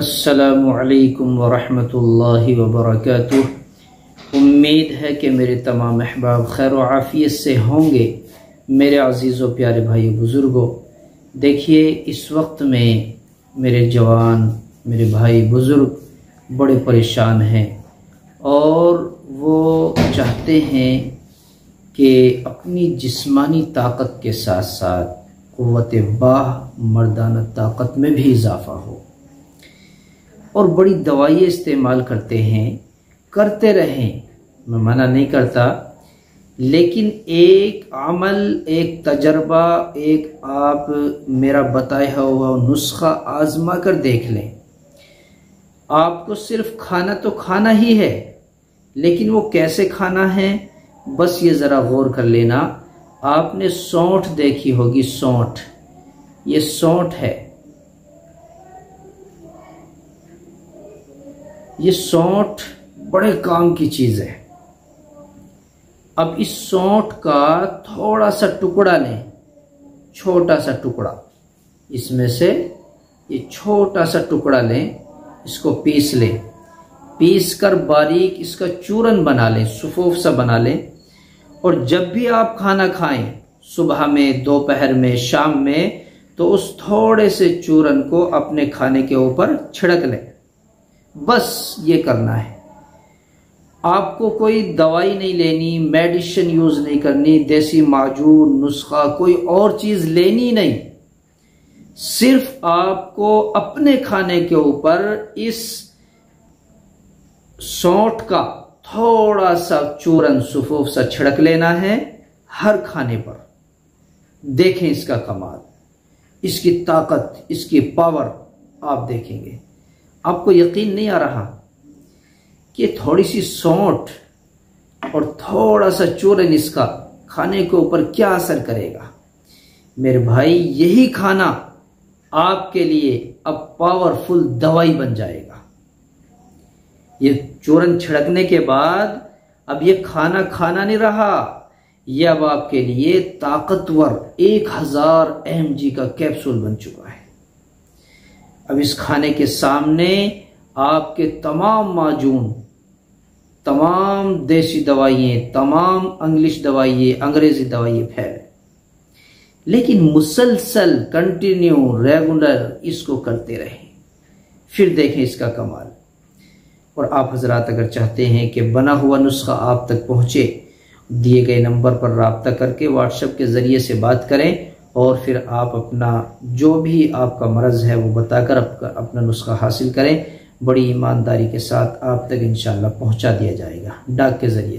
अस्सलामु अलैकुम वरहमतुल्लाहि वबरकातुह। उम्मीद है कि मेरे तमाम अहबाब खैर व आफ़ियत से होंगे। मेरे अज़ीज़ व प्यारे भाई बुज़ुर्गों, देखिए इस वक्त में मेरे जवान मेरे भाई बुज़ुर्ग बड़े परेशान हैं और वो चाहते हैं कि अपनी जिस्मानी ताकत के साथ साथ क़ुव्वत बाह मर्दाना ताकत में भी इजाफ़ा हो और बड़ी दवाइयाँ इस्तेमाल करते हैं, करते रहें, मैं मना नहीं करता, लेकिन एक अमल, एक तजर्बा, एक आप मेरा बताया हुआ नुस्खा आजमा कर देख लें। आपको सिर्फ खाना तो खाना ही है, लेकिन वो कैसे खाना है बस ये ज़रा गौर कर लेना। आपने सौंठ देखी होगी, सौंठ, ये सौंठ है, ये सौंठ बड़े काम की चीज़ है। अब इस सौंठ का थोड़ा सा टुकड़ा लें, छोटा सा टुकड़ा, इसमें से ये छोटा सा टुकड़ा लें, इसको पीस लें, पीस कर बारीक इसका चूरन बना लें, सुफूफ सा बना लें। और जब भी आप खाना खाएं, सुबह में, दोपहर में, शाम में, तो उस थोड़े से चूरन को अपने खाने के ऊपर छिड़क लें। बस ये करना है। आपको कोई दवाई नहीं लेनी, मेडिसिन यूज नहीं करनी, देसी माजून नुस्खा कोई और चीज लेनी नहीं। सिर्फ आपको अपने खाने के ऊपर इस सौंठ का थोड़ा सा चूरन सुफूफ सा छिड़क लेना है हर खाने पर। देखें इसका कमाल, इसकी ताकत, इसकी पावर आप देखेंगे। आपको यकीन नहीं आ रहा कि थोड़ी सी सौंठ और थोड़ा सा चूरन इसका खाने के ऊपर क्या असर करेगा। मेरे भाई, यही खाना आपके लिए अब पावरफुल दवाई बन जाएगा। ये चूरन छिड़कने के बाद अब ये खाना खाना नहीं रहा, ये अब आपके लिए ताकतवर 1000 mg का कैप्सूल बन चुका है। अब इस खाने के सामने आपके तमाम माजून, तमाम देसी दवाइयाँ, तमाम इंग्लिश दवाइयाँ, अंग्रेजी दवाइयाँ फैल, लेकिन मुसलसल कंटिन्यू रेगुलर इसको करते रहें, फिर देखें इसका कमाल। और आप हजरात अगर चाहते हैं कि बना हुआ नुस्खा आप तक पहुँचे, दिए गए नंबर पर राब्ता करके व्हाट्सएप के ज़रिए से बात करें और फिर आप अपना जो भी आपका मर्ज़ है वो बताकर अपना नुस्खा हासिल करें। बड़ी ईमानदारी के साथ आप तक इंशाअल्लाह पहुंचा दिया जाएगा डाक के ज़रिए।